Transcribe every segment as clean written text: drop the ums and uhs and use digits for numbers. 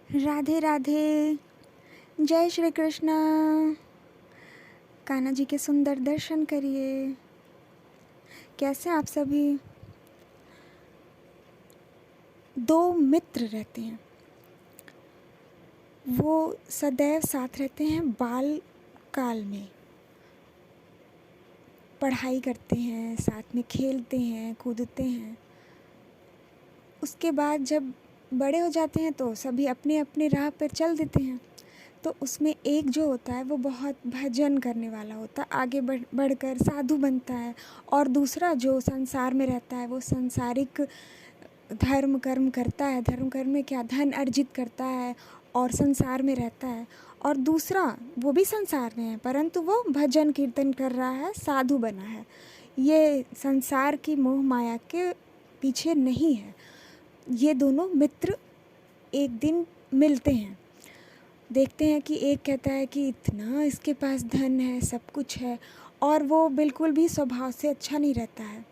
राधे राधे। जय श्री कृष्ण। कान्हा जी के सुंदर दर्शन करिए। कैसे आप सभी? दो मित्र रहते हैं, वो सदैव साथ रहते हैं। बाल काल में पढ़ाई करते हैं, साथ में खेलते हैं, कूदते हैं। उसके बाद जब बड़े हो जाते हैं तो सभी अपने अपने राह पर चल देते हैं। तो उसमें एक जो होता है वो बहुत भजन करने वाला होता है, आगे बढ़कर साधु बनता है। और दूसरा जो संसार में रहता है वो सांसारिक धर्म कर्म करता है। धर्म कर्म में क्या, धन अर्जित करता है और संसार में रहता है। और दूसरा वो भी संसार में है परंतु वो भजन कीर्तन कर रहा है, साधु बना है। ये संसार की मोह माया के पीछे नहीं है। ये दोनों मित्र एक दिन मिलते हैं। देखते हैं कि एक कहता है कि इतना इसके पास धन है, सब कुछ है, और वो बिल्कुल भी स्वभाव से अच्छा नहीं रहता है।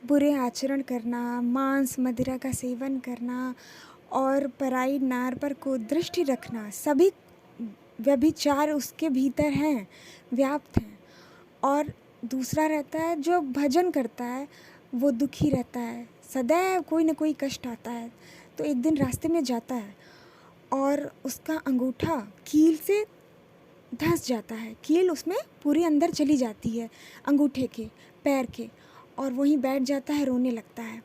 बुरे आचरण करना, मांस मदिरा का सेवन करना और पराई नार पर कुदृष्टि रखना, सभी व्यभिचार उसके भीतर हैं, व्याप्त हैं। और दूसरा रहता है जो भजन करता है, वो दुखी रहता है, सदैव कोई ना कोई कष्ट आता है। तो एक दिन रास्ते में जाता है और उसका अंगूठा कील से धंस जाता है। कील उसमें पूरी अंदर चली जाती है अंगूठे के, पैर के, और वहीं बैठ जाता है, रोने लगता है।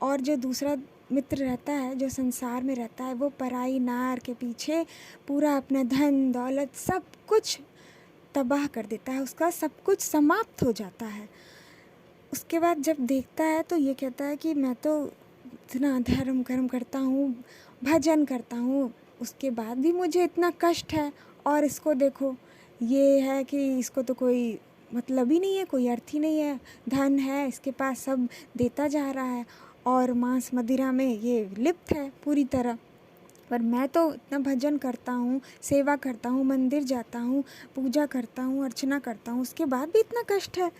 और जो दूसरा मित्र रहता है, जो संसार में रहता है, वो पराई नार के पीछे पूरा अपना धन दौलत सब कुछ तबाह कर देता है, उसका सब कुछ समाप्त हो जाता है। उसके बाद जब देखता है तो ये कहता है कि मैं तो इतना धर्म कर्म करता हूँ, भजन करता हूँ, उसके बाद भी मुझे इतना कष्ट है। और इसको देखो, ये है कि इसको तो कोई मतलब ही नहीं है, कोई अर्थ ही नहीं है। धन है इसके पास, सब देता जा रहा है और मांस मदिरा में ये लिप्त है पूरी तरह। पर मैं तो इतना भजन करता हूँ, सेवा करता हूँ, मंदिर जाता हूँ, पूजा करता हूँ, अर्चना करता हूँ, उसके बाद भी इतना कष्ट है।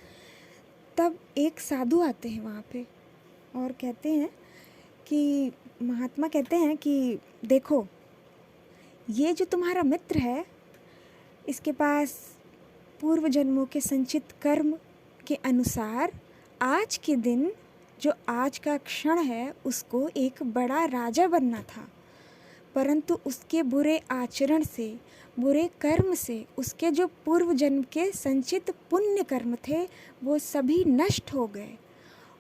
तब एक साधु आते हैं वहाँ पे और कहते हैं कि महात्मा कहते हैं कि देखो, ये जो तुम्हारा मित्र है, इसके पास पूर्व जन्मों के संचित कर्म के अनुसार आज के दिन, जो आज का क्षण है, उसको एक बड़ा राजा बनना था। परंतु उसके बुरे आचरण से, बुरे कर्म से, उसके जो पूर्व जन्म के संचित पुण्य कर्म थे वो सभी नष्ट हो गए।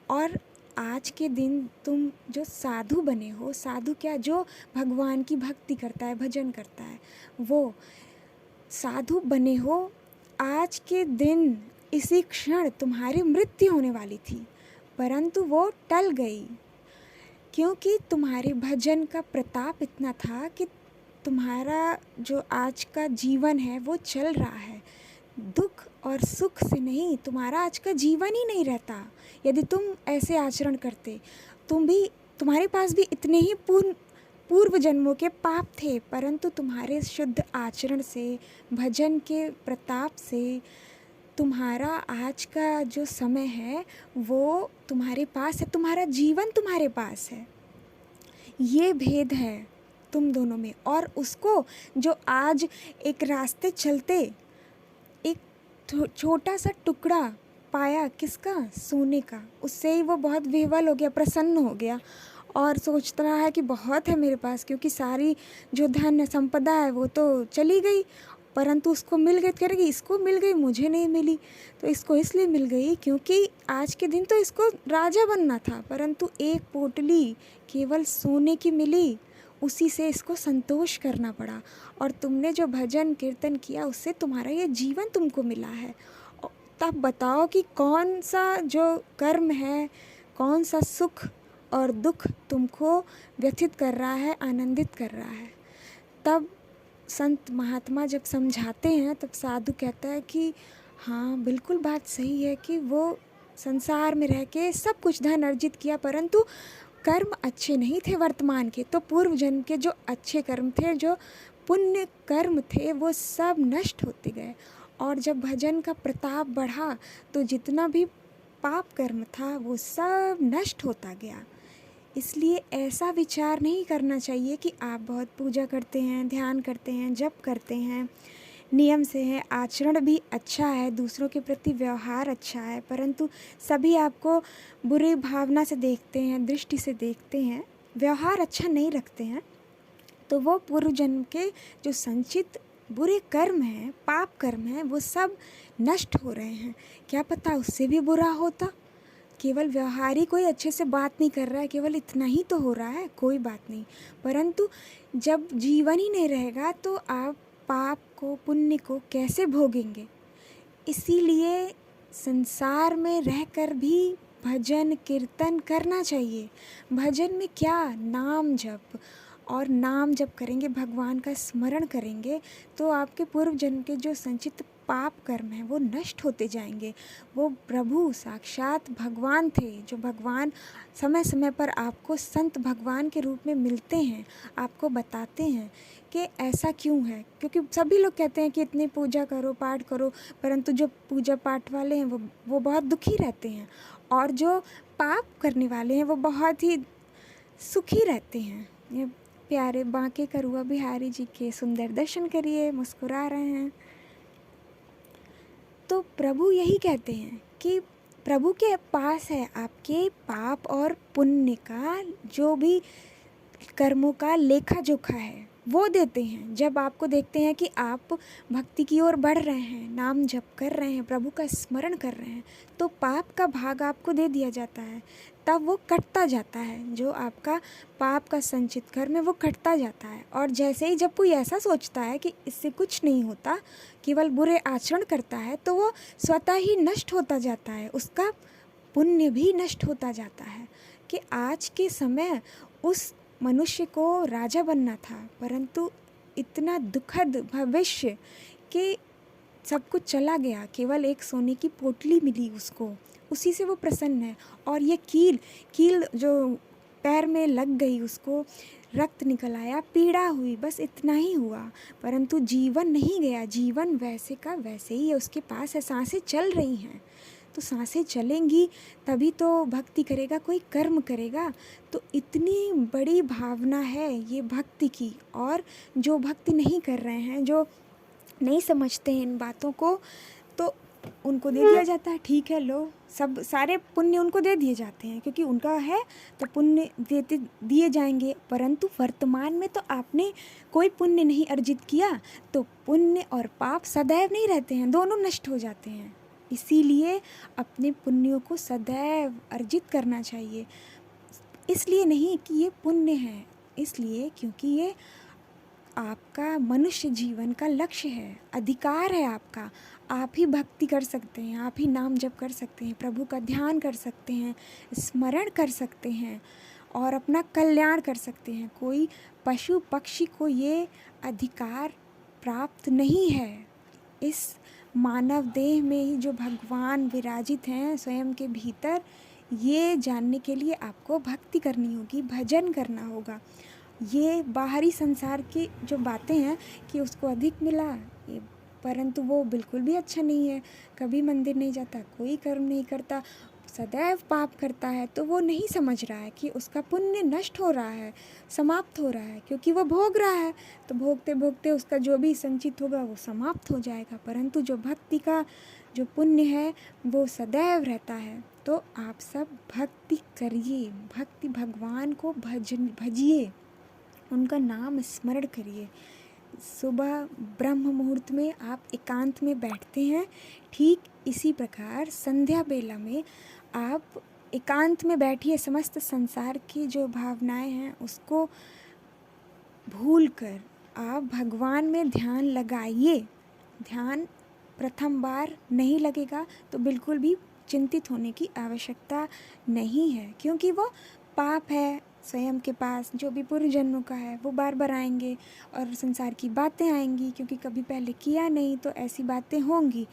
और आज के दिन तुम जो साधु बने हो, साधु क्या, जो भगवान की भक्ति करता है, भजन करता है, वो साधु बने हो। आज के दिन इसी क्षण तुम्हारी मृत्यु होने वाली थी, परंतु वो टल गई, क्योंकि तुम्हारे भजन का प्रताप इतना था कि तुम्हारा जो आज का जीवन है वो चल रहा है। दुख और सुख से नहीं, तुम्हारा आज का जीवन ही नहीं रहता यदि तुम ऐसे आचरण करते। तुम्हारे पास भी इतने ही पूर्व जन्मों के पाप थे, परंतु तुम्हारे शुद्ध आचरण से, भजन के प्रताप से तुम्हारा आज का जो समय है वो तुम्हारे पास है, तुम्हारा जीवन तुम्हारे पास है। ये भेद है तुम दोनों में। और उसको जो आज एक रास्ते चलते एक छोटा सा टुकड़ा पाया, किसका, सोने का, उससे ही वो बहुत विह्वल हो गया, प्रसन्न हो गया और सोच रहा है कि बहुत है मेरे पास, क्योंकि सारी जो धन संपदा है वो तो चली गई, परंतु उसको मिल गई। तो कहेगी इसको मिल गई, मुझे नहीं मिली। तो इसको इसलिए मिल गई क्योंकि आज के दिन तो इसको राजा बनना था, परंतु एक पोटली केवल सोने की मिली, उसी से इसको संतोष करना पड़ा। और तुमने जो भजन कीर्तन किया उससे तुम्हारा ये जीवन तुमको मिला है। तब बताओ कि कौन सा जो कर्म है, कौन सा सुख और दुख तुमको व्यथित कर रहा है, आनंदित कर रहा है। तब संत महात्मा जब समझाते हैं तब साधु कहता है कि हाँ बिल्कुल बात सही है कि वो संसार में रह के सब कुछ धन अर्जित किया, परंतु कर्म अच्छे नहीं थे वर्तमान के। तो पूर्व जन्म के जो अच्छे कर्म थे, जो पुण्य कर्म थे, वो सब नष्ट होते गए। और जब भजन का प्रताप बढ़ा तो जितना भी पाप कर्म था वो सब नष्ट होता गया। इसलिए ऐसा विचार नहीं करना चाहिए कि आप बहुत पूजा करते हैं, ध्यान करते हैं, जप करते हैं, नियम से हैं, आचरण भी अच्छा है, दूसरों के प्रति व्यवहार अच्छा है, परंतु सभी आपको बुरी भावना से देखते हैं, दृष्टि से देखते हैं, व्यवहार अच्छा नहीं रखते हैं, तो वो पूर्व जन्म के जो संचित बुरे कर्म हैं, पाप कर्म हैं, वो सब नष्ट हो रहे हैं। क्या पता उससे भी बुरा होता। केवल व्यवहार ही कोई अच्छे से बात नहीं कर रहा है, केवल इतना ही तो हो रहा है, कोई बात नहीं। परंतु जब जीवन ही नहीं रहेगा तो आप पाप को, पुण्य को कैसे भोगेंगे। इसीलिए संसार में रहकर भी भजन कीर्तन करना चाहिए। भजन में क्या, नाम जप, और नाम जप करेंगे, भगवान का स्मरण करेंगे, तो आपके पूर्व जन्म के जो संचित पाप कर्म हैं वो नष्ट होते जाएंगे। वो प्रभु साक्षात भगवान थे, जो भगवान समय समय पर आपको संत भगवान के रूप में मिलते हैं, आपको बताते हैं कि ऐसा क्यों है। क्योंकि सभी लोग कहते हैं कि इतनी पूजा करो, पाठ करो, परंतु जो पूजा पाठ वाले हैं वो बहुत दुखी रहते हैं, और जो पाप करने वाले हैं वो बहुत ही सुखी रहते हैं। ये प्यारे बांके करुआ बिहारी जी के सुंदर दर्शन करिए, मुस्कुरा रहे हैं। तो प्रभु यही कहते हैं कि प्रभु के पास है आपके पाप और पुण्य का जो भी कर्मों का लेखा जोखा है वो देते हैं। जब आपको देखते हैं कि आप भक्ति की ओर बढ़ रहे हैं, नाम जप कर रहे हैं, प्रभु का स्मरण कर रहे हैं, तो पाप का भाग आपको दे दिया जाता है। तब वो कटता जाता है, जो आपका पाप का संचित कर्म है वो कटता जाता है। और जैसे ही जब कोई ऐसा सोचता है कि इससे कुछ नहीं होता, केवल बुरे आचरण करता है, तो वो स्वतः ही नष्ट होता जाता है, उसका पुण्य भी नष्ट होता जाता है। कि आज के समय उस मनुष्य को राजा बनना था, परंतु इतना दुखद भविष्य कि सब कुछ चला गया, केवल एक सोने की पोटली मिली उसको, उसी से वो प्रसन्न है। और ये कील जो पैर में लग गई, उसको रक्त निकल आया, पीड़ा हुई, बस इतना ही हुआ, परंतु जीवन नहीं गया। जीवन वैसे का वैसे ही है, उसके पास है, सांसें चल रही हैं। तो सांसें चलेंगी तभी तो भक्ति करेगा, कोई कर्म करेगा। तो इतनी बड़ी भावना है ये भक्ति की। और जो भक्ति नहीं कर रहे हैं, जो नहीं समझते हैं इन बातों को, तो उनको दे दिया जाता है, ठीक है लो, सब सारे पुण्य उनको दे दिए जाते हैं, क्योंकि उनका है तो पुण्य दिए जाएंगे। परंतु वर्तमान में तो आपने कोई पुण्य नहीं अर्जित किया, तो पुण्य और पाप सदैव नहीं रहते हैं, दोनों नष्ट हो जाते हैं। इसीलिए अपने पुण्यों को सदैव अर्जित करना चाहिए। इसलिए नहीं कि ये पुण्य है, इसलिए क्योंकि ये आपका मनुष्य जीवन का लक्ष्य है, अधिकार है आपका। आप ही भक्ति कर सकते हैं, आप ही नाम जप कर सकते हैं, प्रभु का ध्यान कर सकते हैं, स्मरण कर सकते हैं और अपना कल्याण कर सकते हैं। कोई पशु पक्षी को ये अधिकार प्राप्त नहीं है। इस मानव देह में ही जो भगवान विराजित हैं स्वयं के भीतर, ये जानने के लिए आपको भक्ति करनी होगी, भजन करना होगा। ये बाहरी संसार की जो बातें हैं कि उसको अधिक मिला, ये परंतु वो बिल्कुल भी अच्छा नहीं है। कभी मंदिर नहीं जाता, कोई कर्म नहीं करता, सदैव पाप करता है, तो वो नहीं समझ रहा है कि उसका पुण्य नष्ट हो रहा है, समाप्त हो रहा है, क्योंकि वो भोग रहा है। तो भोगते भोगते उसका जो भी संचित होगा वो समाप्त हो जाएगा। परंतु जो भक्ति का जो पुण्य है वो सदैव रहता है। तो आप सब भक्ति करिए, भक्ति भगवान को भजिए, उनका नाम स्मरण करिए। सुबह ब्रह्म मुहूर्त में आप एकांत में बैठते हैं, ठीक इसी प्रकार संध्या बेला में आप एकांत में बैठिए। समस्त संसार की जो भावनाएं हैं उसको भूलकर आप भगवान में ध्यान लगाइए। ध्यान प्रथम बार नहीं लगेगा तो बिल्कुल भी चिंतित होने की आवश्यकता नहीं है, क्योंकि वो पाप है स्वयं के पास, जो भी पूर्व जन्मों का है वो बार बार आएंगे और संसार की बातें आएंगी, क्योंकि कभी पहले किया नहीं तो ऐसी बातें होंगी।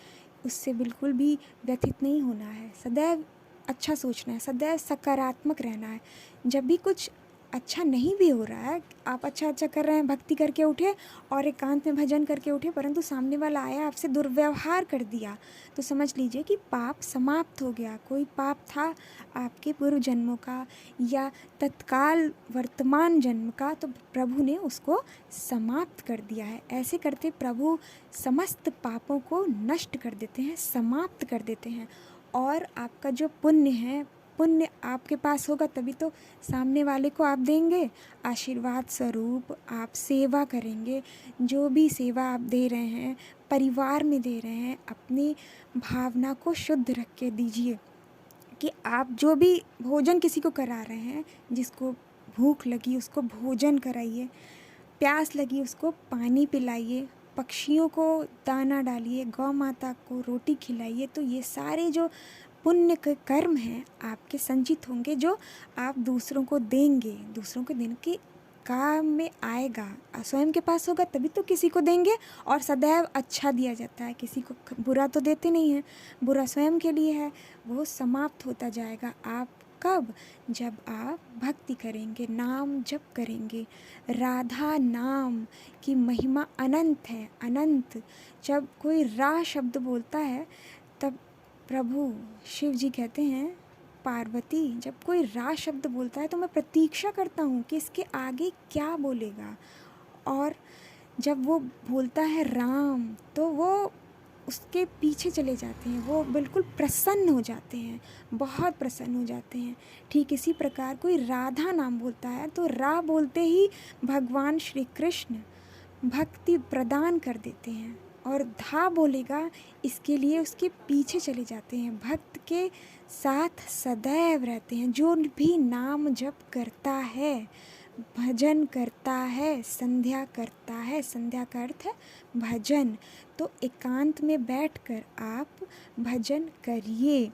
उससे बिल्कुल भी व्यथित नहीं होना है, सदैव अच्छा सोचना है, सदैव सकारात्मक रहना है। जब भी कुछ अच्छा नहीं भी हो रहा है, आप अच्छा कर रहे हैं, भक्ति करके उठे और एकांत में भजन करके उठे, परंतु सामने वाला आया आपसे दुर्व्यवहार कर दिया, तो समझ लीजिए कि पाप समाप्त हो गया। कोई पाप था आपके पूर्व जन्मों का या तत्काल वर्तमान जन्म का, तो प्रभु ने उसको समाप्त कर दिया है। ऐसे करते प्रभु समस्त पापों को नष्ट कर देते हैं, समाप्त कर देते हैं। और आपका जो पुण्य है, पुण्य आपके पास होगा तभी तो सामने वाले को आप देंगे आशीर्वाद स्वरूप। आप सेवा करेंगे, जो भी सेवा आप दे रहे हैं, परिवार में दे रहे हैं, अपनी भावना को शुद्ध रख के दीजिए कि आप जो भी भोजन किसी को करा रहे हैं, जिसको भूख लगी उसको भोजन कराइए, प्यास लगी उसको पानी पिलाइए, पक्षियों को दाना डालिए, गौ माता को रोटी खिलाइए। तो ये सारे जो पुण्य के कर्म हैं आपके संचित होंगे, जो आप दूसरों को देंगे, दूसरों को देने के काम में आएगा। स्वयं के पास होगा तभी तो किसी को देंगे, और सदैव अच्छा दिया जाता है, किसी को बुरा तो देते नहीं हैं। बुरा स्वयं के लिए है, वो समाप्त होता जाएगा। आप कब? जब आप भक्ति करेंगे, नाम जप करेंगे। राधा नाम की महिमा अनंत है, अनंत। जब कोई रा शब्द बोलता है तब प्रभु शिव जी कहते हैं, पार्वती जब कोई रा शब्द बोलता है तो मैं प्रतीक्षा करता हूँ कि इसके आगे क्या बोलेगा। और जब वो बोलता है राम तो वो उसके पीछे चले जाते हैं, वो बिल्कुल प्रसन्न हो जाते हैं, बहुत प्रसन्न हो जाते हैं। ठीक इसी प्रकार कोई राधा नाम बोलता है तो रा बोलते ही भगवान श्री कृष्ण भक्ति प्रदान कर देते हैं, और धा बोलेगा इसके लिए उसके पीछे चले जाते हैं, भक्त के साथ सदैव रहते हैं। जो भी नाम जप करता है, भजन करता है, संध्या करता है, संध्या का अर्थ है भजन, तो एकांत में बैठकर आप भजन करिए।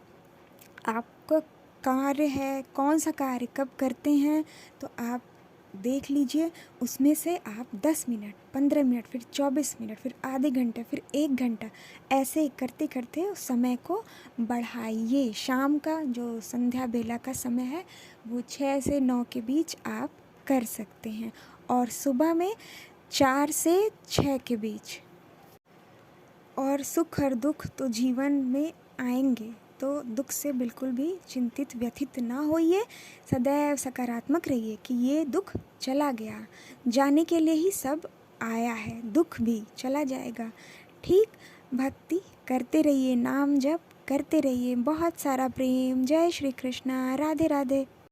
आपका कार्य है, कौन सा कार्य कब करते हैं तो आप देख लीजिए, उसमें से आप 10 मिनट, 15 मिनट, फिर 24 मिनट, फिर आधे घंटे, फिर 1 घंटा, ऐसे करते करते उस समय को बढ़ाइए। शाम का जो संध्या बेला का समय है वो 6 से 9 के बीच आप कर सकते हैं, और सुबह में 4 से 6 के बीच। और सुख और दुख तो जीवन में आएंगे, तो दुख से बिल्कुल भी चिंतित व्यथित ना होइए, सदैव सकारात्मक रहिए कि ये दुख चला गया, जाने के लिए ही सब आया है, दुख भी चला जाएगा। ठीक, भक्ति करते रहिए, नाम जप करते रहिए। बहुत सारा प्रेम। जय श्री कृष्णा। राधे राधे।